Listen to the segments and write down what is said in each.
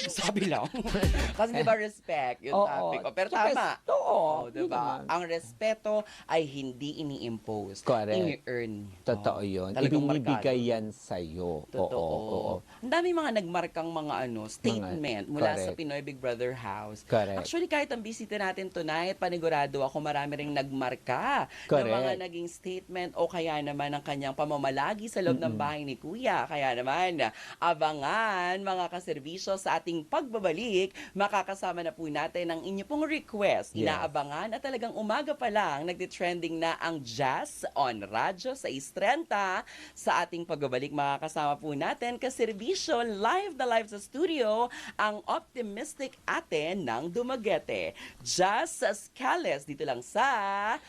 Sabi lang. Kasi di ba respect yung topic ko. Pero tama. Oo. Di ba? Ang respeto ay hindi ini-impose. Correct. Ini-earn. Totoo yun. Talagang Ibinibigay markado. yan sa'yo. Totoo. Oo. Ang dami mga nagmarkang mga statement mula sa correct. Pinoy Big Brother House. Correct. Actually, kahit ang bisita natin tonight, panigurado ako marami ring nagmarka ng Correct. mga naging statement o kaya naman ang kanyang pamamalagi sa loob ng bahay ni Kuya. Kaya naman, abangan mga kaserbisyo sa ating pagbabalik. Makakasama na po natin ang inyo pong request. Yes. Inaabangan at talagang umaga pa lang nagtitrending na ang Jazz on Radyo sa Istrenta. Sa ating pagbabalik, makakasama po natin kaserbisyo live na live sa studio ang optimistic ate ng Dumaguete. Jazz Scales dito lang sa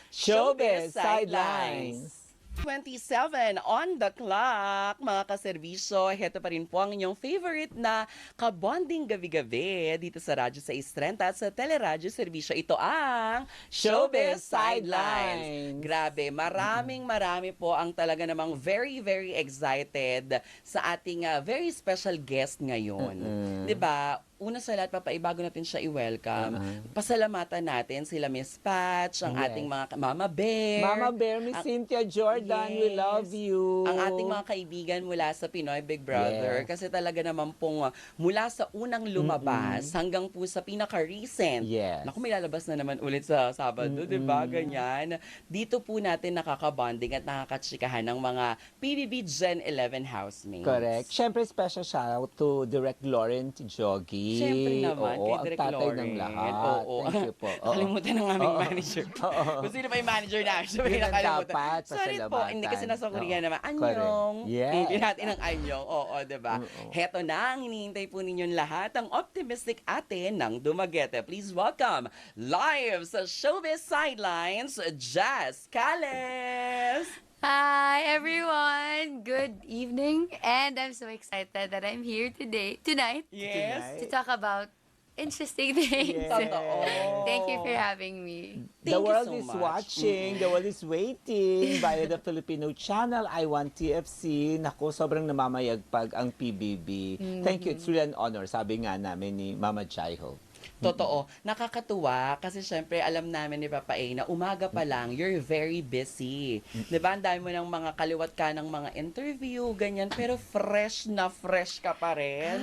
Showbiz Sidelines. 27 on the clock, mga kaserbisyo. Heto pa rin po ang inyong favorite na kabonding gabi-gabi dito sa Radyo sa Istrenta at sa Teleradyo Serbisyo. Ito ang Showbiz Sidelines. Grabe, marami po ang talaga namang very, very excited sa ating very special guest ngayon. 'Di ba? Una sa lahat, papaibago natin siya i-welcome. Pasalamatan natin sila Miss Patch, ang ating mga Mama Bear. Mama Bear, Miss Cynthia Jordan, we love you. Ang ating mga kaibigan mula sa Pinoy Big Brother. Yes. Kasi talaga naman pong mula sa unang lumabas hanggang po sa pinaka-recent. Yes. Naku, may lalabas na naman ulit sa Sabado, di ba? Ganyan. Dito po natin nakakabonding at nakakatsikahan ng mga PBB Gen 11 housemates. Correct. Siyempre, special shoutout to Direct Laurent Jogi. Siyempre naman, Oo, kay ang Direk tatay Lauren. ng lahat. Oo. Thank you po. Oo. Nakalimutan ng aming Oo. manager. Oo. Kung sino pa yung manager namin, siya pa yung Yun ang nakalimutan. dapat, Sorry po, pasalamatan. hindi kasi nasa Korea Oo. naman. Correct. Anyong. Yes. Hindi natin ang anyong. Oo, diba? Oo. Heto na ang hinihintay po ninyong lahat, ang optimistic ate ng Dumaguete. Please welcome, live sa Showbiz Sidelines, Jazz Cales! Hi everyone, good evening, and I'm so excited that I'm here tonight, Yes. to talk about interesting things. Yes. Totoo. Thank you for having me. Thank The you world so is much. watching, the world is waiting via the Filipino channel, I Want TFC. Naku, sobrang namamayagpag ang PBB. Thank you, it's really an honor, sabi nga namin ni Mama Jaiho. Totoo. Nakakatuwa kasi syempre alam namin ni Papa A na umaga pa lang, you're very busy. Diba? Ang dami mo ng mga kaliwat ka ng mga interview, ganyan. Pero fresh na fresh ka pa rin.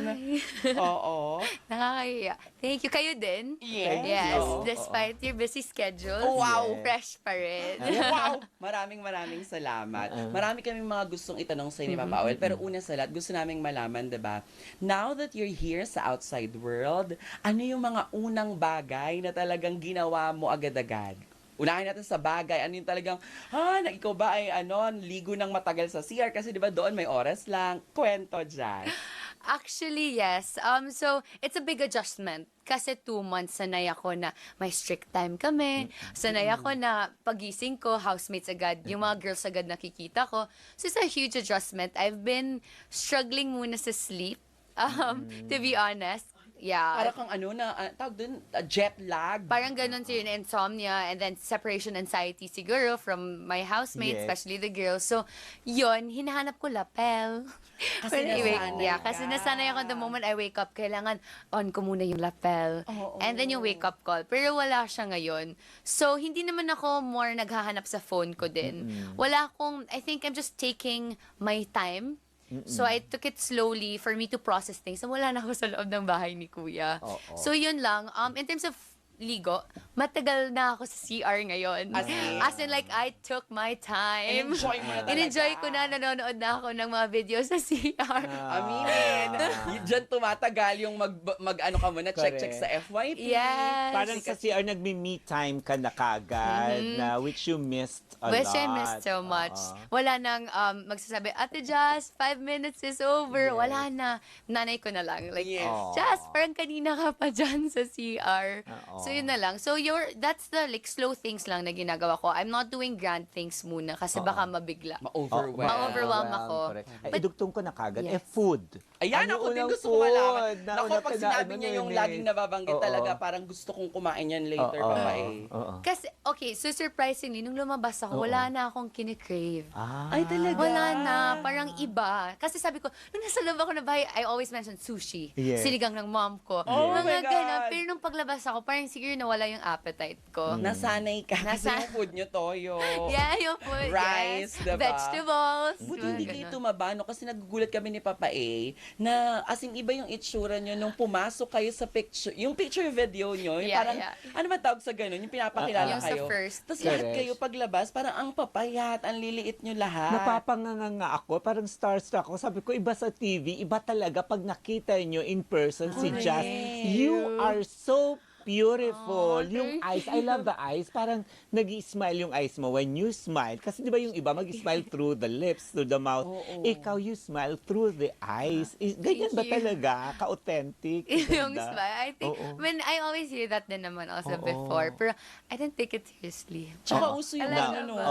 Oo. Nakakahiya. Thank you. Kayo din? Yes. Yes. Oo. Despite your busy schedule, Wow. fresh pa rin. Wow! Maraming salamat. Marami kaming mga gustong itanong sa inyo, Papa Awel. Pero una sa lahat, gusto naming malaman, diba? Now that you're here sa outside world, ano yung mga unang bagay na talagang ginawa mo agad-agad? Unahin natin sa bagay. Ano yung talagang, ikaw ba ay ligo ng matagal sa CR? Kasi di ba doon may oras lang. Kwento dyan. Actually, yes. So, it's a big adjustment. Kasi 2 months sanay ako na may strict time kami. Sanay ako na pagising ko, housemates agad, yung mga girls agad nakikita ko. So, it's a huge adjustment. I've been struggling muna sa sleep, to be honest. Para Yeah. kang tawag dun, jet lag. Parang ganun siya yung insomnia and then separation anxiety siguro from my housemates, Yes. especially the girls. So, yun, hinahanap ko lapel. Kasi nasanay Kasi ka. nasanay ako the moment I wake up, kailangan on ko muna yung lapel. Oo. And then yung wake up call. Pero wala siya ngayon. So, hindi naman ako more naghahanap sa phone ko din. Wala akong, I think I'm just taking my time. So, I took it slowly for me to process things. So, wala na ako sa loob ng bahay ni Kuya. Oo. So, yun lang. In terms of ligo, matagal na ako sa CR ngayon. As in? Like, I took my time. In-enjoy mo na talaga. In-enjoy ko na, nanonood na ako ng mga videos sa CR. Aminin. Diyan tumatagal yung ka muna, check Correct. sa FYP. Yes. Parang sa CR, nagme-me time ka na kagad, na which you missed a Which lot. I missed so much. Oo. Wala nang magsasabi, Ate Jazz, 5 minutes is over. Yes. Wala na. Nanay ko na lang. Like, Yes. Jazz, parang kanina ka pa dyan sa CR. Oo. So, yun na lang. So, that's the like slow things lang na ginagawa ko. I'm not doing grand things muna kasi baka mabigla. Ma-overwhelm. Ma-overwhelm ako. Correct. Ay, But- idugtong ko na kagad. Yes. Food. Ayan, Ano ako din unang gusto ko malaman. food. Naku, pag sinabi niya yung laging nababanggit Oo. talaga, parang gusto kong kumain yan later, Oo. babae. Oo. Kasi, okay, so surprisingly, nung lumabas ako, Oo. wala na akong kinikrave. Ah. Ay, talaga? Wala na, parang iba. Kasi sabi ko, nung nasa loob ako na bahay, I always mention sushi. Yes. Sinigang ng mom ko. Oh my Mga God. ganun. Pero nung paglabas ako, parang siguro nawala yung appetite ko. Nasanay ka kasi Nasa- yung food nyo, toyo. Yeah, yung food. Rice, yes. diba? Vegetables. Buti mga hindi kayo ganun. tumaba, no? Kasi nagugulat kami ni Papa A na as in iba yung itsura nyo nung pumasok kayo sa picture, yung picture video nyo, yung Yeah, parang, yeah. ano ba tawag sa ganun? Yung pinapakilala Yung sa kayo. first. Tapos lahat Correct. kayo paglabas, parang ang papayat, ang liliit nyo lahat. Napapanganga nga ako, parang starstruck ako. Sabi ko, iba sa TV, iba talaga pag nakita nyo in person si Correct. Jazz. You are so beautiful. Oh, Yung eyes, thank I love the eyes. Parang nag-smile yung eyes mo when you smile. Kasi di ba yung iba mag-smile through the lips, through the mouth. Oo. Ikaw, you smile through the eyes. Ganyan ba Thank you. talaga? Ka-authentic? yung Ganda. smile. I think, Oo. when I always hear that din naman also Oo. before. Pero I didn't take it seriously. Tsaka Oo. uso yung Talaga ano, no? ba?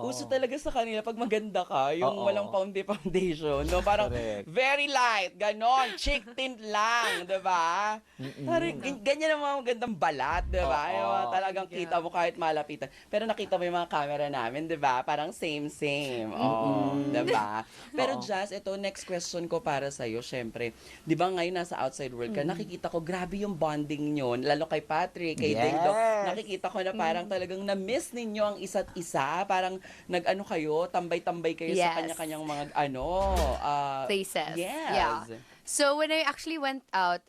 Oo. Uso talaga sa kanila pag maganda ka, yung Oo. walang foundation, no? Parang Correct. very light, ganon, chick tint lang, di ba? Parang ganyan ang mga magandang balat, di ba? Oo. Yung mga talagang kita mo kahit malapitan. Pero nakita mo yung mga camera namin, di ba? Parang same. Oo, di ba? Pero Oo. Jazz, ito, next question ko para sa'yo, syempre. Di ba ngayon nasa outside world ka, nakikita ko, grabe yung bonding nyo, lalo kay Patrick, kay Yes. Ding Dong. Nakikita ko na parang talagang na-miss ninyo ang isa't isa. Parang nag-ano kayo, tambay-tambay kayo sa Yes. kanya-kanyang mga Places. Yes. Yeah. So when I actually went out,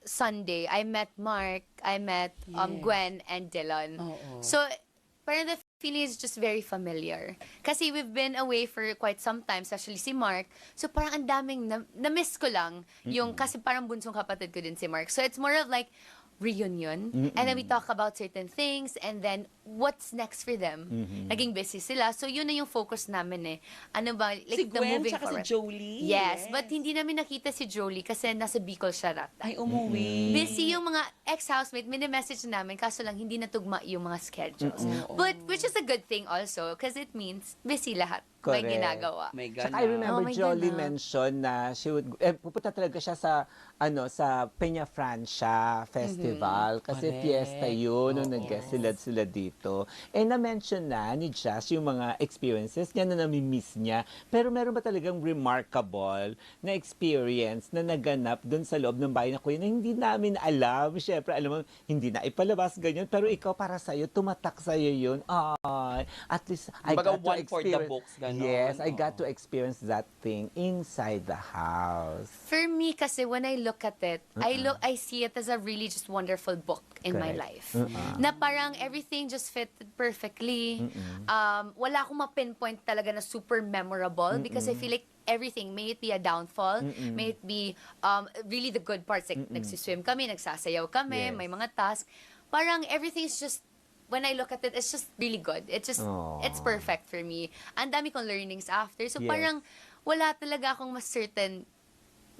Sunday, I met Mark, I met Yes. Gwen and Dylan. Oo. So parang the feeling is just very familiar. Kasi we've been away for quite some time, especially si Mark. So parang ang daming na-miss ko lang yung, kasi parang bunsong kapatid ko din si Mark. So it's more of like reunion. And then we talk about certain things and then what's next for them. Naging busy sila. So yun na yung focus namin eh. Ano ba, like Si the Gwen moving tsaka forward. si Jolie. Yes, but hindi namin nakita si Jolie kasi nasa Bicol siya that time. Ay, umuwi. Busy yung mga ex-housemate, mini-message namin, kaso lang hindi natugma yung mga schedules. But, which is a good thing also, because it means busy lahat. May Correct. ginagawa. May Saka gana. I remember Oh my Jolie God, mentioned na she would pupunta talaga siya sa sa Peña Francia Festival kasi Correct. fiesta yun nung Oo. nag-guest sila dito. And na-mention na ni Jazz yung mga experiences niya na nami-miss niya. Pero meron ba talagang remarkable na experience na naganap dun sa loob ng bahay na kuya na hindi namin alam. Siyempre, alam mo, hindi na ipalabas ganyan. Pero ikaw para sa'yo, tumatak sa'yo yun. Ay, at least I Kumbaga, got to one for the experience. books, ganon. Yes, I got Oo. to experience that thing inside the house. For me kasi when I look at it, I see it as a really just wonderful book in my Correct. life. Na parang everything just fit perfectly. Wala akong ma-pinpoint talaga na super memorable because I feel like everything, may it be a downfall, may it be really the good parts, like nagsiswim kami, nagsasayaw kami, Yes. may mga task. Parang everything's just, when I look at it, it's just really good. It's perfect for me. Ang dami kong learnings after. So Yes. parang wala talaga akong mas certain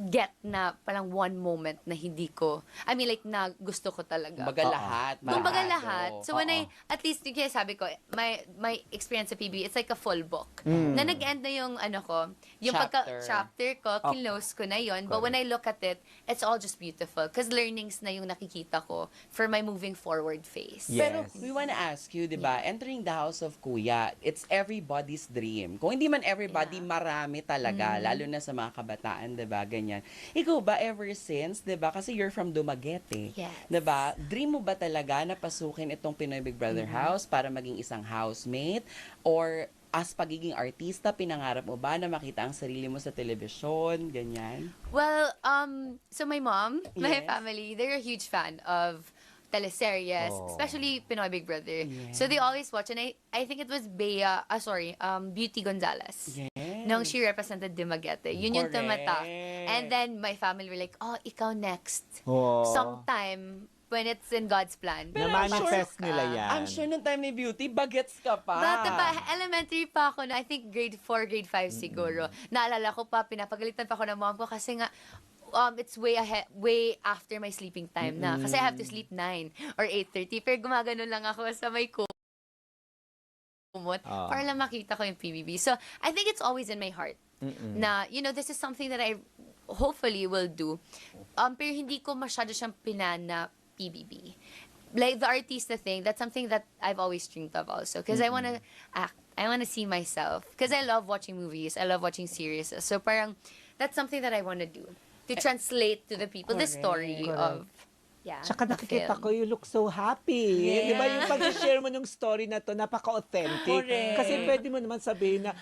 get na parang one moment na hindi ko, I mean like na gusto ko talaga. Kumbaga Oo. lahat. Kumbaga marado. lahat. So when Oo. at least yung kaya sabi ko, my experience sa PB, it's like a full book. Na nag-end na yung ano ko, yung chapter ko, close ko na yon. But when I look at it, it's all just beautiful. Because learnings na yung nakikita ko for my moving forward phase. Yes. Pero we wanna ask you, di ba, entering the house of Kuya, it's everybody's dream. Kung hindi man everybody, Yeah. marami talaga, lalo na sa mga kabataan, di ba, ganyan. Ikaw ba, ever since, di ba, kasi you're from Dumaguete, Yes. di ba, dream mo ba talaga na pasukin itong Pinoy Big Brother house para maging isang housemate? Or as pagiging artista, pinangarap mo ba na makita ang sarili mo sa telebisyon, ganyan? Well, so my mom, my Yes. family, they're a huge fan of teleseries, Oh. especially Pinoy Big Brother. Yeah. So they always watch, and I think it was Beauty Gonzalez. Yes. Nung she represented Dumaguete. Yun yung tumatak. Correct. And then my family were like, oh, ikaw next. Oh. Sometime, when it's in God's plan. Pero Na-manifest pasok ka. nila yan. I'm sure nung time ni Beauty, bagets ka pa. Bata pa, elementary pa ako na, I think grade 4, grade 5 siguro. Naalala ko pa, pinapagalitan pa ako ng mom ko kasi nga, it's way after my sleeping time na. Kasi I have to sleep 9 or 8:30. Pero gumagano lang ako sa may kumot para lang makita ko yung PBB. So, I think it's always in my heart na, this is something that I hopefully will do. Pero hindi ko masyado siyang pinana PBB. Like the artista thing, that's something that I've always dreamed of also. Because I want to act. I want to see myself. Because I love watching movies. I love watching series. So parang, that's something that I want to do. To translate to the people the story of, Tsaka the nakikita film. ko, you look so happy. Yeah. Di ba yung pag-share mo ng story na to, napaka-authentic. Correct. Kasi pwede mo naman sabihin na,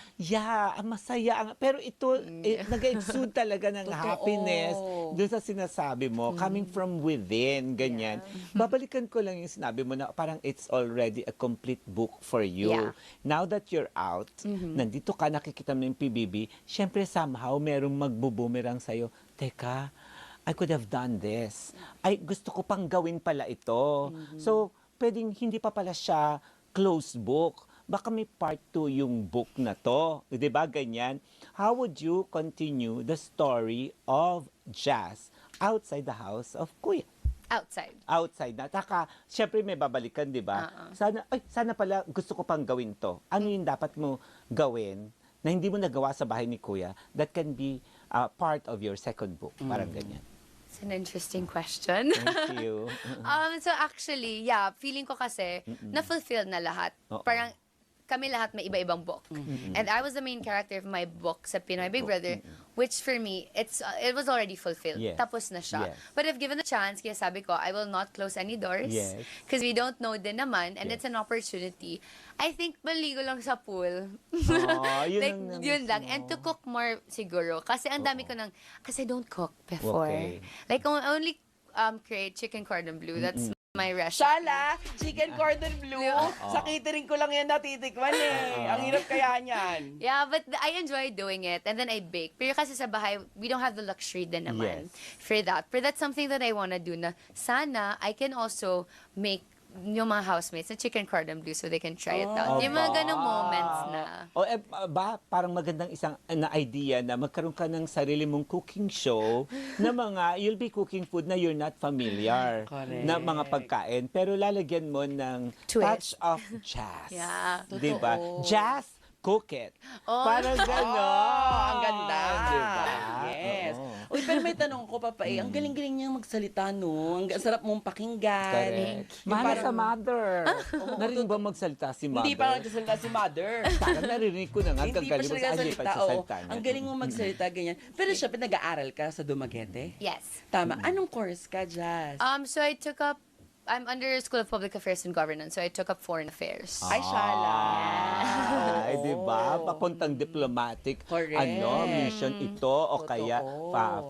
masaya. Pero ito, nag-exude talaga ng Totoo. happiness doon sa sinasabi mo, coming from within, ganyan. Babalikan ko lang yung sinabi mo na parang it's already a complete book for you. Yeah. Now that you're out, nandito ka, nakikita mo yung PBB, syempre somehow merong magbubumerang sa'yo, teka, I could have done this. Ay, gusto ko pang gawin pala ito. So, pwedeng hindi pa pala siya closed book. Baka may part 2 yung book na to. Di ba, ganyan? How would you continue the story of Jazz outside the house of Kuya? Outside na. Taka, syempre may babalikan, di ba? Sana pala gusto ko pang gawin to. Ano yung dapat mo gawin na hindi mo nagawa sa bahay ni Kuya that can be part of your second book? Parang ganyan. It's an interesting question. Thank you. So actually, feeling ko kasi na-fulfill na lahat. Oo. Parang kami lahat may iba-ibang book. And I was the main character of my book sa Pinoy Big Brother, which for me, it was already fulfilled. Yes. Tapos na siya. Yes. But if given the chance, kaya sabi ko, I will not close any doors. Yes. Because we don't know din naman, and Yes. it's an opportunity. I think maligo lang sa pool. Yun Like, ang yun lang. mismo. And to cook more siguro. Kasi ang dami ko kasi I don't cook before. Okay. Like, I only create chicken cordon bleu. That's my recipe. Shala, chicken cordon bleu. Sa catering ko lang yan natitikman eh. Ang hirap kaya niyan. Yeah, but I enjoy doing it. And then I bake. Pero kasi sa bahay, we don't have the luxury din naman Yes. for that. But that's something that I wanna do na sana I can also make yung mga housemates na chicken cordon bleu so they can try it out. Yung mga ganong moments na. Parang magandang isang na idea na magkaroon ka ng sarili mong cooking show na you'll be cooking food na you're not familiar Correct. na mga pagkain pero lalagyan mo ng touch Twist. of jazz. Yeah. Di ba? Totoo. Jazz, cook it. Oh. Parang gano'n. Ang ganda. Diba? Yes. Oo. Uy, pero may tanong ko, Papa ang galing-galing niyang magsalita, no? Ang sarap mong pakinggan. Correct. Yung Mahal parang- sa mother. Narinig ba magsalita si mother? Hindi pa nagsasalita si Mother. Parang narinig ko na nga. Hindi pa Gagaling siya mo sa nagsasalita. Oo. pagsasalita niya. Ang galing mo magsalita, ganyan. Pero siya, nag-aaral ka sa Dumaguete? Yes. Tama. Anong course ka, Jazz? So I'm under School of Public Affairs and Governance, so I took up Foreign Affairs. Ay, shala. Ay, di ba? Papuntang diplomatic Correct. mission ito o Totoo. kaya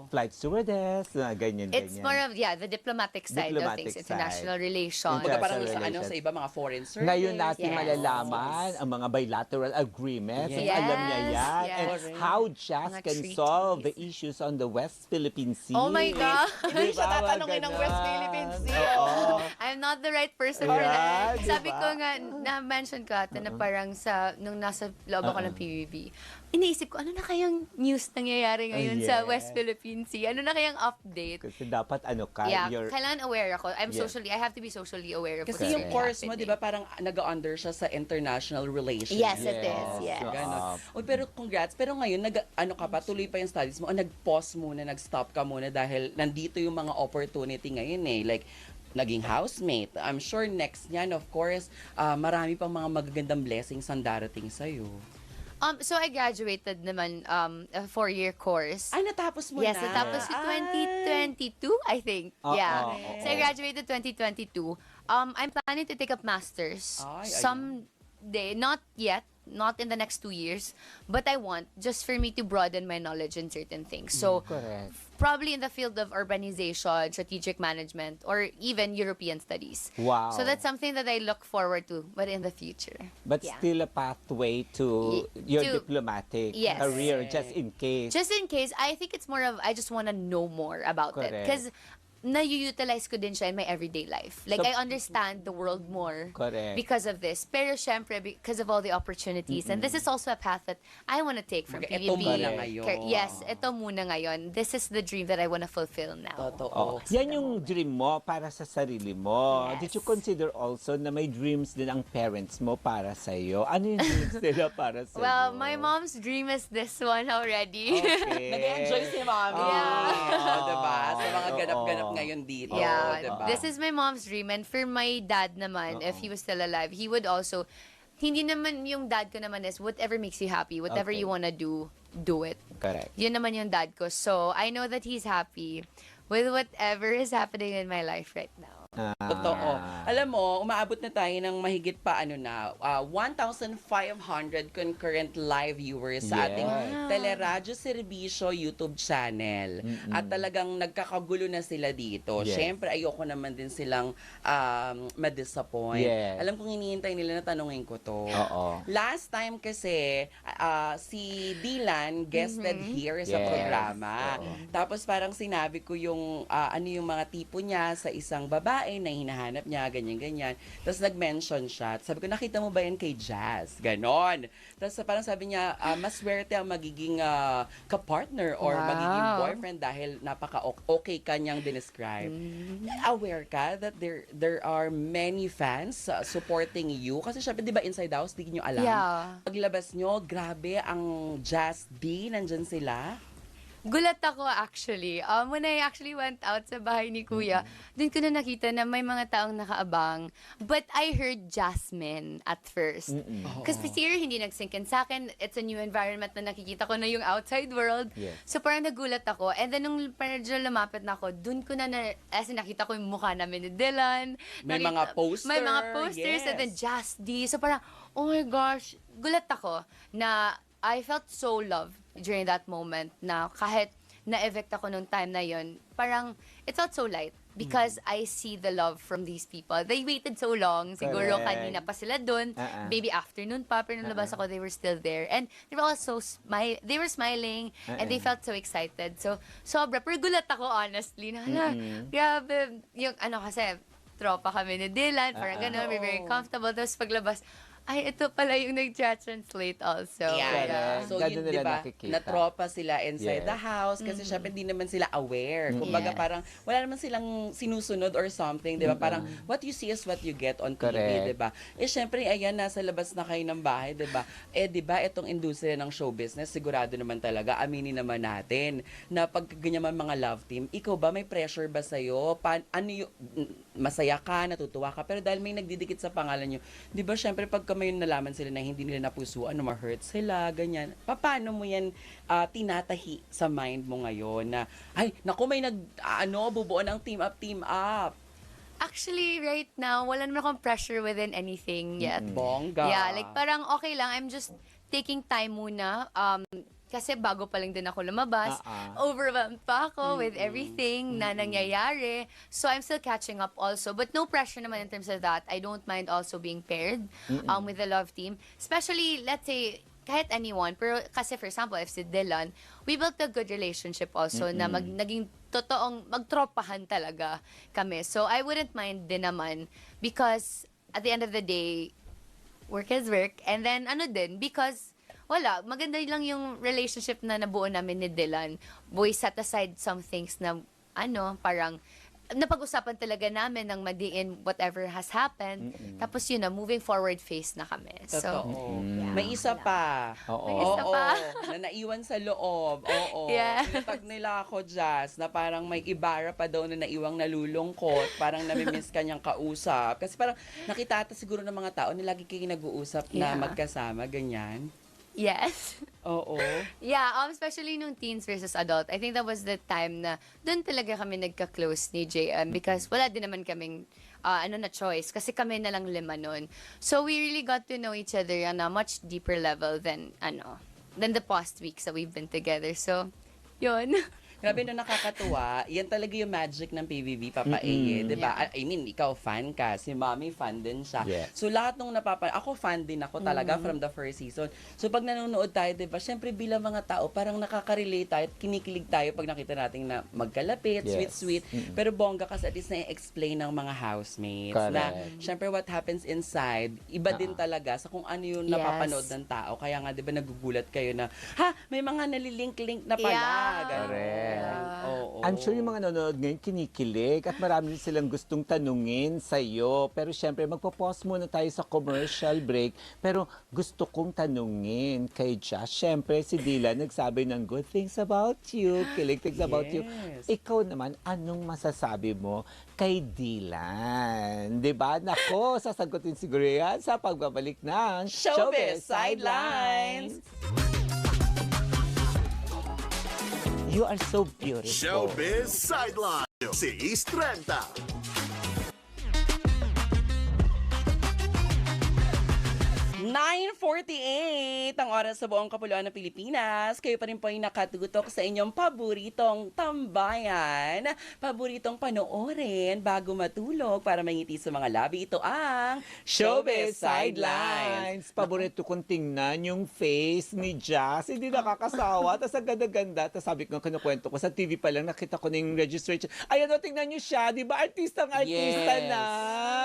flight stewardess, ganyan-ganyan. It's more of, the diplomatic side of Diplomatic things, side. international relations. Kumbaga parang International sa iba, mga foreign service. Ngayon natin Yes. malalaman ang mga bilateral agreements. Yes. At alam niya yan. Yes. And Correct. how jazz Mga can treaties. solve the issues on the West Philippine Sea. Oh my God! Hindi siya Diba, tatanungin ng ganon? West Philippine Sea. Oo. I'm not the right person for Yeah, that. diba? Sabi ko nga, na-mention ko ata na parang nung nasa loob ako ng PBB, iniisip ko, ano na kayang news nangyayari ngayon sa Yes. West Philippine Sea? Ano na kayang update? Kasi dapat Kailangan aware ako. I have to be socially aware of Kasi what's yung course mo, happening. di ba, parang nag-under siya sa international relations. Yes, it is. Yes. Ganon. Uy, pero congrats. Pero ngayon, tuloy pa yung studies mo, o nag-pause muna, nag-stop ka muna dahil nandito yung mga opportunity ngayon eh. Like, naging housemate. I'm sure next niyan, of course, marami pang mga magagandang blessings ang darating sa'yo. So I graduated naman a 4-year course. Ay, natapos mo Yes, na. natapos ko 2022, I think. Yeah. So I graduated 2022. I'm planning to take up masters Ay, ayun. someday, not yet, not in the next 2 years, but I want just for me to broaden my knowledge in certain things. So Correct. probably in the field of urbanization, strategic management, or even European studies. Wow. So that's something that I look forward to, but in the future. But Yeah. still a pathway to your to- diplomatic Yes. career, just in case. Just in case, I think it's more of I just want to know more about it Correct. because na-utilize ko din siya in my everyday life. Like, So- I understand the world more Correct. because of this. Pero syempre, because of all the opportunities. And this is also a path that I want to take from Kumbaga, PBB. ito muna ngayon. Yes, ito muna ngayon. This is the dream that I want to fulfill now. Totoo. Oh, yan yung dream mo para sa sarili mo. Yes. Did you consider also na may dreams din ang parents mo para sa iyo? Ano yung dreams nila para sa Well, my mom's dream is this one already. Okay. Nag-enjoy si Mami. Yeah. Oh, diba? Sa mga Oo. ganap-ganap ngayon dito. Yeah, Diba? this is my mom's dream. And for my dad naman, if he was still alive, he would also, hindi naman yung dad ko naman is whatever makes you happy, whatever Okay. you wanna do it. Correct. Yun naman yung dad ko. So, I know that he's happy with whatever is happening in my life right now. Totoo. Alam mo, umaabot na tayo ng mahigit pa 1,500 concurrent live viewers sa ating Yes. Teleradyo Serbisyo YouTube channel. At talagang nagkakagulo na sila dito. Yes. Siyempre, ayoko naman din silang ma-disappoint. Yes. Alam kong hinihintay nila na tanungin ko to. Oo. Last time kasi, si Dylan guested here sa Yes. programa. Oo. Tapos parang sinabi ko yung ano yung mga tipo niya sa isang babae na hinahanap niya, ganyan-ganyan. Tapos nag-mention siya. Sabi ko, nakita mo ba yan kay Jazz? Ganon. Tapos parang sabi niya, maswerte ang magiging ka-partner or Wow. magiging boyfriend dahil napaka-okay ka niyang dinescribe. Aware ka that there are many fans supporting you? Kasi syempre, di ba, inside house, di niyo alam. Yeah. Paglabas nyo, grabe, ang Jazz D, nandyan sila. Gulat ako actually. When I actually went out sa bahay ni Kuya, dun ko na nakita na may mga taong nakaabang. But I heard Jasmine at first. Because here, hindi nag-sink in sa akin. It's a new environment na nakikita ko na yung outside world. Yes. So parang nagulat ako. And then nung medyo lumapit na ako, dun ko na, as in, nakita ko yung mukha namin ni Dylan. May mga poster, May mga posters and then yes. Just D. So parang, oh my gosh, gulat ako na I felt so loved during that moment na kahit na-evict ako nung time na yon, parang it felt so light because I see the love from these people. They waited so long. Siguro Correct. kanina pa sila dun. Maybe afternoon pa, pero nung labas ako, they were still there. And they were also they were smiling and they felt so excited. So, sobra. Pero gulat ako, honestly. Na, hala, grabe. Yung ano kasi, tropa kami ni Dylan. Parang gano'n, we're very comfortable. Tapos paglabas, ay, ito pala yung nag-translate also. Yeah. So, Doon yun, nila di ba, nakikita. natropa sila inside Yes. the house kasi syempre di naman sila aware. Kumbaga Yes. parang wala naman silang sinusunod or something, di ba? Parang what you see is what you get on TV, Correct. di ba? Eh, syempre, ayan, nasa labas na kayo ng bahay, di ba? Eh, di ba, itong industriya ng show business, sigurado naman talaga, aminin naman natin, na pag ganyan man mga love team, ikaw ba, may pressure ba sa'yo? Ano yung, masaya ka, natutuwa ka, pero dahil may nagdidikit sa pangalan nyo, di ba, syempre, pagka may nalaman sila na hindi nila napusuan, na ma-hurt sila, ganyan. Paano mo yan tinatahi sa mind mo ngayon na, ay, naku, may bubuo ng team up. Actually, right now, wala naman akong pressure within anything yet. Bongga. Yeah, like parang okay lang. I'm just taking time muna. Kasi bago pa lang din ako lumabas. Overwhelmed pa ako with everything na nangyayari. So I'm still catching up also. But no pressure naman in terms of that. I don't mind also being paired with the love team. Especially, let's say, kahit anyone. Pero kasi for example, if si Dylan, we built a good relationship also na naging totoong magtropahan talaga kami. So I wouldn't mind din naman because at the end of the day, work is work. And then ano din, because wala, maganda lang yung relationship na nabuo namin ni Dylan. We set aside some things na parang napag-usapan talaga namin ng madiin whatever has happened. Tapos yun na, moving forward phase na kami. So, Totoo. yeah. May isa pa. Oo. May isa Oo, pa. na naiwan sa loob. Oo. Yeah. Pinatag nila ako, Jazz, na parang may ibara pa daw na naiwang nalulungkot. Parang namimiss kanyang kausap. Kasi parang nakita ata siguro ng mga tao na lagi kayo nag-uusap na Yeah. magkasama, ganyan. yes. Oo. Yeah, especially nung teens versus adult. I think that was the time na doon talaga kami nagka-close ni JM because wala din naman kaming na choice kasi kami na lang 5 nun. So we really got to know each other on a much deeper level than the past weeks that we've been together. So, yun. Grabe na nakakatuwa. Yan talaga yung magic ng PBB, Papa A. Di ba? I mean, ikaw fan ka. Si Mommy fan din siya. Yes. So lahat nung ako fan din ako talaga from the first season. So pag nanonood tayo, di ba, syempre bilang mga tao, parang nakaka-relate tayo at kinikilig tayo pag nakita natin na magkalapit, Yes. sweet. Pero bongga kasi at least na-explain ng mga housemates na Correct. syempre what happens inside, iba din talaga sa kung ano yung Yes. napapanood ng tao. Kaya nga, di ba, nagugulat kayo na, may mga nalilink-link na pala. Yeah. Ganun. Correct. Oo. I'm sure yung mga nanonood ngayon kinikilig at marami rin silang gustong tanungin sa'yo. Pero syempre, magpo-pause muna tayo sa commercial break. Pero gusto kong tanungin kay Josh. Syempre, si Dylan nagsabi ng good things about you, kilig things about you. Yes. Ikaw naman, anong masasabi mo kay Dylan? Diba? Nako, sasagutin siguro yan sa pagbabalik ng Showbiz Sidelines. You are so beautiful. Showbiz Sideline. Si East 30. 9:48 ang oras sa buong kapuluan ng Pilipinas. Kayo pa rin po ay nakatutok sa inyong paboritong tambayan, paboritong panoorin bago matulog para mangiti sa mga labi. Ito ang Showbiz Sidelines. Paborito kong tingnan yung face ni Jazz. Hindi nakakasawa. Tapos ang ganda-ganda. Tapos sabi ko, kinukwento ko sa TV pa lang, nakita ko na yung registration. Ayan o, tingnan nyo siya. Di ba? Artista Yes. na.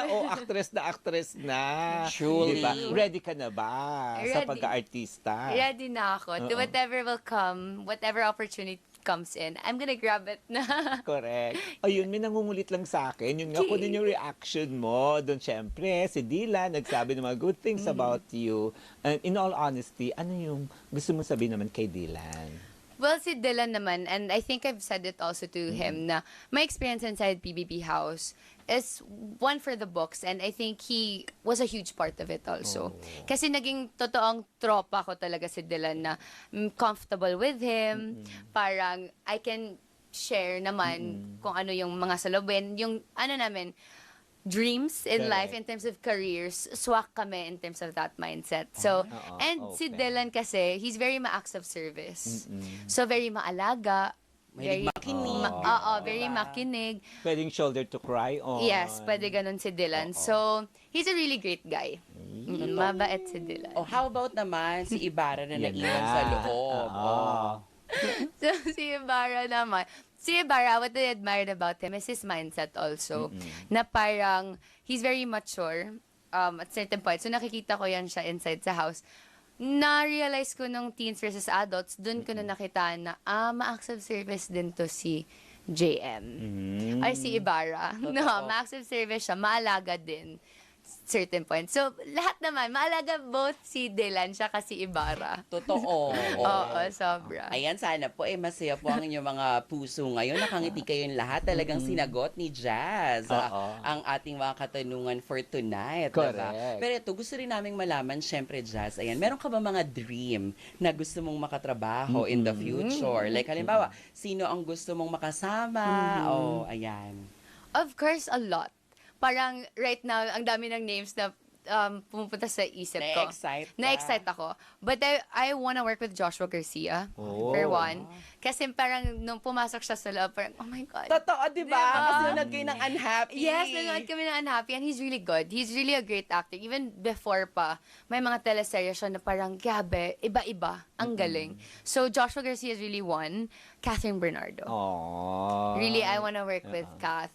O actress na. Truly. Di ba? Ready ka na ba sa Ready. pagka-artista? Ready na ako. To whatever will come, whatever opportunity comes in, I'm gonna grab it na. Correct. Ayun, may nangungulit lang sa akin. Yun nga po din yung reaction mo. Doon, syempre, si Dylan nagsabi ng mga good things about you. And in all honesty, ano yung gusto mo sabihin naman kay Dylan? Well, si Dylan naman, and I think I've said it also to him, na my experience inside PBB House is one for the books, and I think he was a huge part of it also. Kasi naging totoong tropa ko talaga si Dylan na comfortable with him, parang I can share naman kung ano yung mga salubin, yung ano namin, dreams in life in terms of careers, swak kami in terms of that mindset. So, and si okay. Dylan kasi, he's very ma-acts of service. So, very maalaga. Mahilig makinig. Oo, very makinig. Pwedeng shoulder to cry on. Yes, pwede ganun si Dylan. So, he's a really great guy. Mabait si Dylan. Oh, how about naman si Ibarra na Yan naiwan na. sa loob? Oo. So, si Ibarra naman. Si Ibarra, what I admired about him is his mindset also. Na parang, he's very mature at certain point. So, nakikita ko yan siya inside sa house. Na-realize ko nung teens versus adults, dun ko na nakita na, ma-acts of service din to si JM. Or si Ibarra. No, ma-acts of service siya, maalaga din. Certain point. So, lahat naman, maalaga both si Dylan siya kasi Ibarra. Totoo. Oo, sobra. Ayan, sana po masaya po ang inyong mga puso ngayon. Nakangiti kayong lahat. Talagang sinagot ni Jazz ang ating mga katanungan for tonight. Correct. Diba? Pero ito, gusto rin naming malaman, syempre, Jazz, ayan, meron ka ba mga dream na gusto mong makatrabaho in the future? Like, halimbawa, sino ang gusto mong makasama? Oh, ayan. Of course, a lot. Parang right now, ang dami ng names na pumupunta sa isip ko. Na-excite ka? Na-excite ako. But I wanna work with Joshua Garcia, for one. Kasi parang nung pumasok siya sa loob, parang, oh my God. Totoo, di ba? Diba? Kasi nanonood kayo ng Unhappy. Yes, nanonood kami ng Unhappy and he's really good. He's really a great actor. Even before pa, may mga teleserye siya na parang, gabe, iba-iba. Ang galing. So, Joshua Garcia is really one. Catherine Bernardo. Aww. Really, I wanna work with Kath.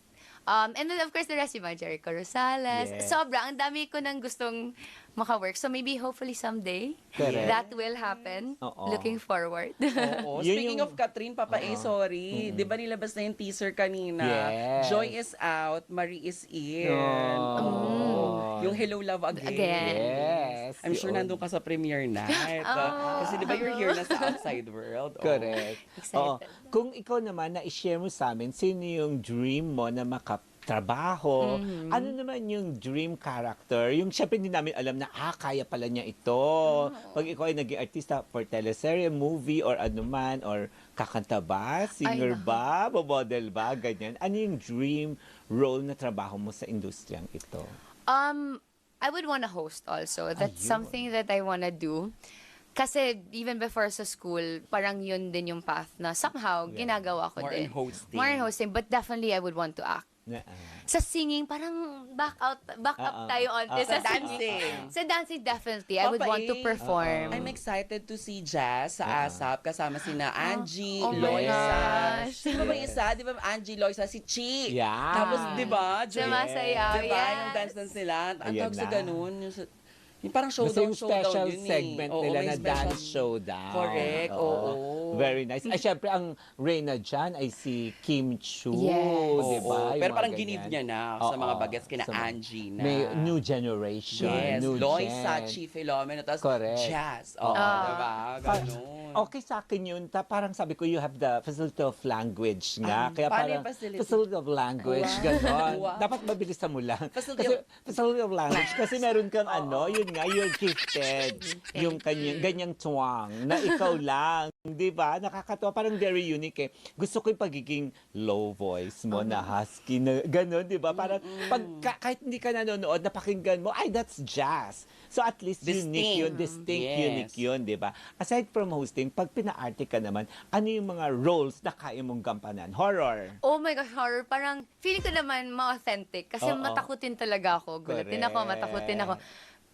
And then, of course, the rest, yung mga Jericho Rosales. Yes. Sobra, ang dami ko nang gustong maka-work. So, maybe, hopefully, someday, Correct. that will happen. Oo. Looking forward. Oo. Yun Speaking yung- of Catherine, Papa sorry. Di ba nilabas na yung teaser kanina? Yes. Joy is out, Marie is in. Oh. Yung Hello Love Again. Again. Yes. I'm sure yun. nandun ka sa premiere night. Kasi di ba you're here na sa outside world? Oh. Correct. Excited. Oo. Kung ikaw naman na i-share mo sa amin, sino yung dream mo na makatrabaho? Ano naman yung dream character? Yung syempre hindi namin alam na, kaya pala niya ito. Pag ikaw ay naging artista for teleserye, movie, or ano man, or kakanta ba? Singer naku. ba? Babodel ba? Ganyan. Ano yung dream role na trabaho mo sa industriyang ito? I would wanna host also. That's Ayun. something that I wanna do. Kasi even before sa school, parang yun din yung path na somehow ginagawa ko More din. in hosting. More in hosting, but definitely I would want to act. Sa singing, parang back up tayo onte Sa sa dancing. singing. Sa dancing, definitely. I would Papa want to A. perform. I'm excited to see Jazz sa ASAP kasama sina Angie, Oh my Loisa. gosh. Sino ba yung isa? Di ba Angie, Loisa, si Chi? Yeah. Tapos, di ba? Sumasayaw, Di ba? yes. Yung dance nila. Ang Ayan tawag sa na. ganun. Yung parang Basta showdown, yung special yun segment Oo, nila may na special- dance showdown. Correct, oo. Very nice. Ay, syempre, ang Reyna dyan ay si Kim Chu. Yes. Di ba? Oo, Yung pero mga parang ganyan. ginib niya na sa mga Oo. bagets kina Sa mga- Angie na. May new generation. Yes, new Loisa, gen. Chi Filomeno, tapos Correct. Jazz. Oo, Oo. diba? Ganun. Okay sa akin yun. Parang sabi ko, you have the facility of language nga. Kaya paano parang yung facility? of language, Wow. ganon. Wow. Dapat mabilisan mo lang. Facility Facility of language. Kasi meron kang yun nga, you're gifted. Thank Yung ganyang twang na ikaw lang. Di ba? Nakakatawa. Parang very unique eh. Gusto ko yung pagiging low voice mo na husky na gano'n, di ba? Parang kahit hindi ka nanonood, napakinggan mo, ay, that's jazz. So at least unique yun, distinct, Yes. unique yun, di ba? Aside from hosting, pag pina-arte ka naman, ano yung mga roles na kaya mong gampanan? Horror. Oh my gosh, horror. Parang feeling ko naman ma-authentic. Kasi Oo. matakutin talaga ako. Gulatin ako, Correct. matakutin ako.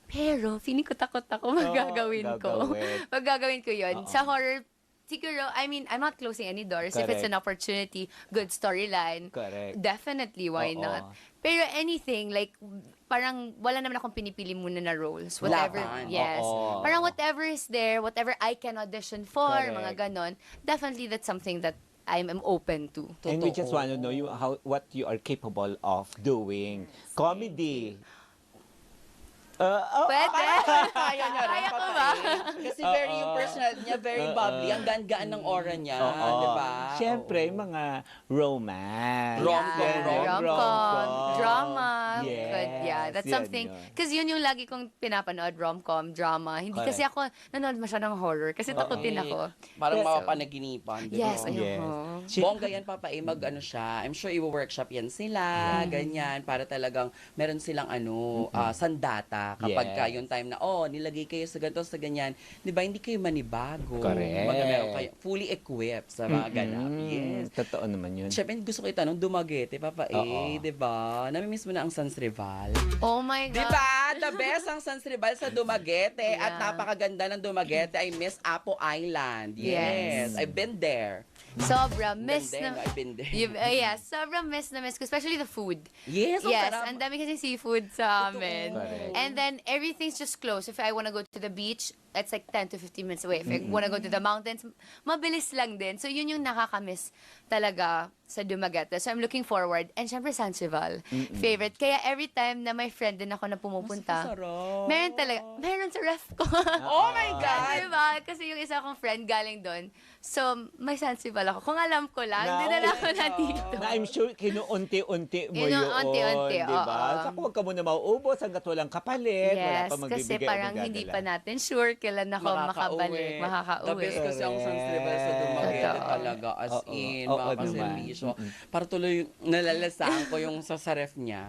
Pero feeling ko takot ako magagawin ko. gagawin. Magagawin ko yun. Oo. Sa horror, siguro, I mean, I'm not closing any doors. If it's Correct. an opportunity, good storyline, Correct. definitely, why Oo. not? Pero anything, like, parang wala naman akong pinipili muna na roles. Whatever, Laban. yes. Oo. Parang whatever is there, whatever I can audition for, Correct. mga ganon, definitely that's something that I'm open to. And we just Totoo. want to know what you are capable of doing. Comedy. Pwede. Kaya niya rin, Kaya ko Papa ba? A. Kasi very yung personality niya, very bubbly. Ang gaan-gaan ng aura niya, Oo. di ba? Siyempre, mga romance. Rom-com, Ganyan, rom-com, drama. Yes, Good, yeah. That's yan something. yun. Kasi yun yung lagi kong pinapanood, rom-com, drama. Hindi Correct. kasi ako nanonood masyadong horror kasi takutin ako. Parang Yes. mapapanaginipan, di ba? Yes, Yes. ayoko. Bongga yan, Papa A, mag-ano siya. I'm sure i-workshop yan sila, ganyan, para talagang meron silang sandata kapag Yes. ka yung time na, nilagay kayo sa ganito, sa ganyan. Di ba, hindi kayo manibago. Correct. Kumbaga, meron kayo fully equipped sa mga ganap. Yes. Totoo naman yun. Siyempre, gusto ko itanong, Dumaguete, Papa A, Oo. di ba? Namimiss mo na ang Sans Rival. Oh my Di God. ba? The best ang Sans Rival sa Dumaguete. At Yeah. napakaganda ng Dumaguete ay Miss Apo Island. Yes. Yes. I've been there. Sobra. Miss Been there, na... I've been there. Yes, sobrang miss na miss ko. Especially the food. Yes, ang Yes, sarap. ang dami kasi seafood sa amin. Correct. And then, everything's just close. If I wanna go to the beach, it's like 10 to 15 minutes away. If I wanna go to the mountains, mabilis lang din. So, yun yung nakakamiss talaga sa Dumaguete. So, I'm looking forward. And syempre, Sansival. Favorite. Kaya every time na may friend din ako na pumupunta, Sarap. meron talaga, meron sa ref ko. Oh my God! Diba? Kasi yung isa kong friend galing doon. So, may Sansival ako. Kung alam ko lang, Now, dinala ko na dito. Na I'm sure kinuunti-unti mo yun. Kinuunti-unti, di ba? oo. Saka huwag ka muna mauubos hanggat walang kapalit. Wala Yes, pa magbibigay kasi o parang hindi magdadala. pa natin sure kailan ako makabalik, The makakauwi. best kasi ang Sans Rival sa Dumaguete Totoo. talaga. As Oo. in, Oo mga naman. kaservisyo. Para tuloy, nalalasahan ko yung sa ref niya.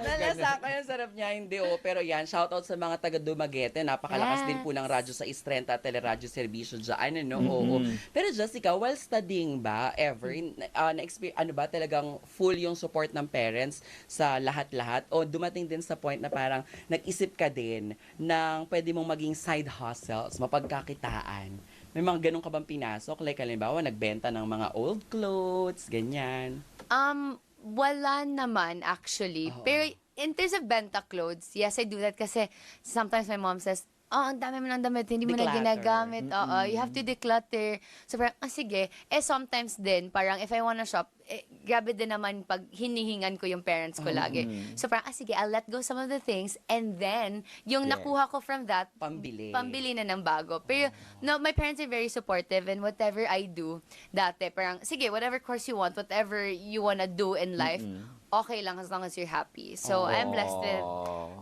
Nalasahan ko yung sa ref niya. Hindi pero yan, shoutout sa mga taga Dumaguete. Napakalakas Yes. din po ng radyo sa Istrenta at Teleradyo Servisyo dyan. Oo. Pero Jessica, while studying ba, ever, ano ba talagang full yung support ng parents sa lahat-lahat? O dumating din sa point na parang nag-isip ka din ng pwede mong maging side hustles, mapagkakitaan? May mga ganun ka bang pinasok? Like, halimbawa, nagbenta ng mga old clothes, ganyan. Wala naman actually. Pero in terms of benta clothes, yes, I do that kasi sometimes my mom says, ang dami mo ng damit, hindi mo na Declutter. ginagamit. You have to declutter. So parang, sige. Sometimes din, parang if I wanna shop, grabe din naman pag hinihingan ko yung parents ko lagi. So parang, sige, I'll let go some of the things and then, yung Yes. nakuha ko from that, Pambili. na ng bago. Pero, no, my parents are very supportive and whatever I do, dati, parang, sige, whatever course you want, whatever you wanna do in life, okay lang as long as you're happy. So, I'm blessed with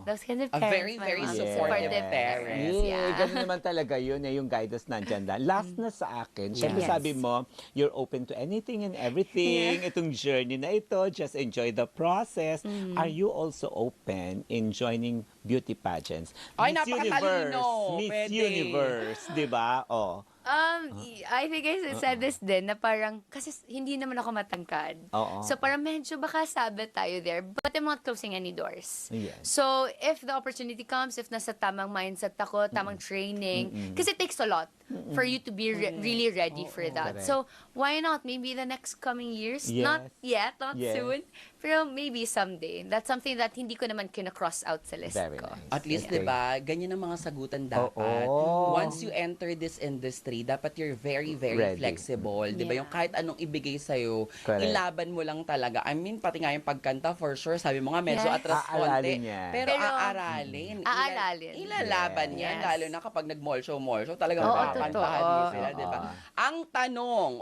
those kind of A parents. very, my very mom. supportive parents. Yeah, Yeah. ganun naman talaga yun, yung guidance nandyan na. Last na sa akin, syempre Yes. sabi mo, you're open to anything and everything. Itong journey na ito, just enjoy the process. Are you also open in joining beauty pageants? Ay, Miss Universe, napakatalino. Miss Pwede. Universe, di ba? Oh. I think I said this din na parang, kasi hindi naman ako matangkad. Oo. So parang medyo baka sabit tayo there, but I'm not closing any doors. Yes. So if the opportunity comes, if nasa tamang mindset ako, tamang training, kasi it takes a lot for you to be really ready for that. Correct. So why not? Maybe the next coming years, not Yes. yet, not Yes. soon, pero maybe someday. That's something that hindi ko naman kina-cross out sa list Very ko. nice. At least, Okay. di ba, ganyan ang mga sagutan dapat. Oo. Once you enter this industry, dapat you're very, very Ready. flexible. Di ba? Yeah. Yung kahit anong ibigay sa'yo, Correct. ilaban mo lang talaga. I mean, pati nga yung pagkanta, for sure, sabi mo nga, medyo Yes. atras konti. Aaralin yan. Pero Pero, aaralin. aaralin. Ilalaban Yes. yan. Lalo na kapag nag-mall show, talagang Oo, makakantahan totoo. mo sila, di ba? Oo. Ang tanong,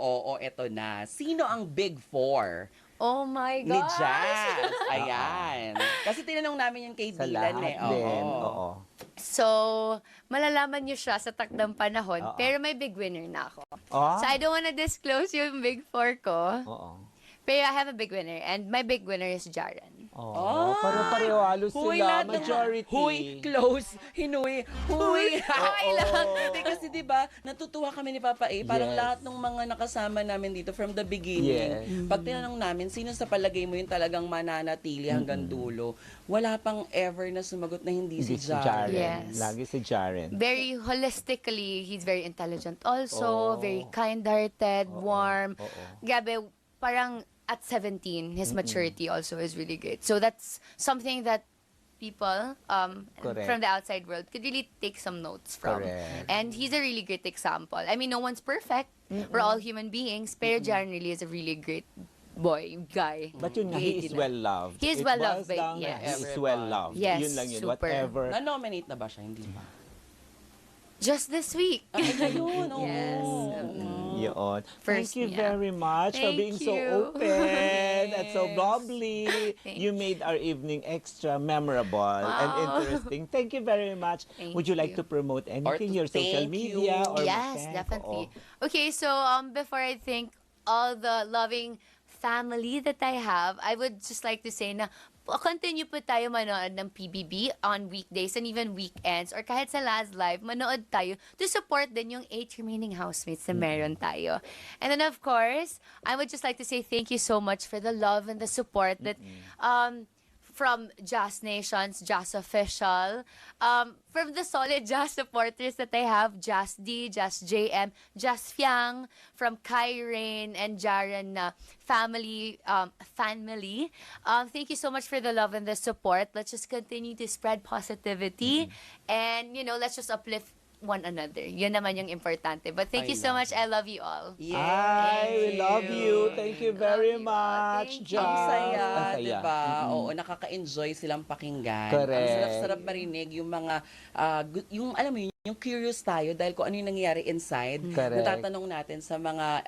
eto na, sino ang Big Four Oh my ni gosh! Jazz? Ayan. Kasi tinanong namin yung kay Sa Dylan lahat eh. din. Oo. Oo. So, malalaman niyo siya sa takdang panahon, Oo. pero may big winner na ako. Oh? So, I don't wanna disclose yung big four ko, Oo. pero I have a big winner, and my big winner is Jaren. Oh, pare-pareho halos Huy, sila. lahat ng- Majority. Huy, close, hinuwi, huy. Ay lang. Hindi kasi 'di ba, natutuwa kami ni Papa A, parang Yes. lahat ng mga nakasama namin dito from the beginning. Yes. Pag tinanong namin sino sa palagay mo yung talagang mananatili hanggang dulo, wala pang ever na sumagot na hindi si Hindi si Jaren. Jaren. Yes. Lagi si Jaren. Very holistically, he's very intelligent also, Oo. very kind-hearted, warm. Oo. Gabi, parang at 17, his maturity also is really great. So that's something that people Correct. from the outside world could really take some notes from. Correct. And he's a really great example. I mean, no one's perfect. We're all human beings. Pero Jaren really is a really great guy. But yun nga, he is well loved. He is It well-loved boils by- down na yes. He is well loved. Yes, Yun lang yun. super. Whatever. Na-nominate na ba siya? Hindi pa. Just this week. Ayun, oo. Yes. Yun. First Thank you niya. very much for Thank being so you. open and so Yes. bubbly. Thank You made our evening extra memorable and Wow. interesting. Thank you very much. Thank Would you like to you. promote anything? to Your social thank media? you. Or Yes, thank? definitely. Oo. Okay, so before I thank all the loving family that I have, I would just like to say na continue po tayo manood ng PBB on weekdays and even weekends or kahit sa last live, manood tayo to support din yung 8 remaining housemates na meron tayo. And then of course, I would just like to say thank you so much for the love and the support that from Jazz Nations, Jazz Official, from the solid Jazz supporters that I have, Jazz D, Jazz JM, Jazz Fiang, from Kai Rain and Jaren family. Thank you so much for the love and the support. Let's just continue to spread positivity and, let's just uplift one another. Yun naman yung importante. But thank you so much. I love you all. Yes. Ay, we love you. Thank you very Love you. much, Thank you. Ang Jazz. saya, Ang saya. di ba? Oo, nakaka-enjoy silang pakinggan. Correct. Ang sarap-sarap marinig yung mga, yung alam mo yun, yung curious tayo dahil kung ano yung nangyayari inside. Correct. Natatanong natin sa mga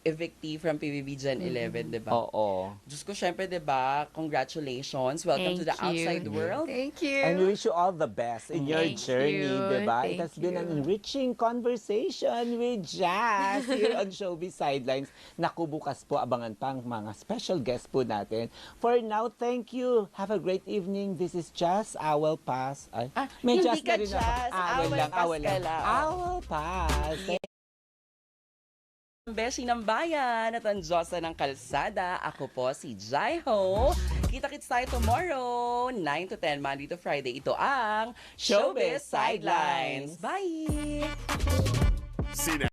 evictee from PBB Gen 11, di ba? Oo. Diyos ko, syempre, di ba? Congratulations. Welcome to the Thank you. outside world. Thank you. And we wish you all the best in your Thank journey, you. diba? It Thank has been an you. enriching conversation with Jazz here on Showbiz Sidelines. Naku, bukas po abangan pang mga special guests po natin. For now, thank you. Have a great evening. This is Jazz. I will pass. Ay, may hindi Jazz ka na rin ako. Jazz. Awal lang, Pass awal ka lang. lang. I will pass. Beshi ng bayan at ang Diyosa ng kalsada. Ako po si Jai Ho. Kita-kits tayo tomorrow, 9 to 10, Monday to Friday. Ito ang Showbiz Sidelines. Bye! Sina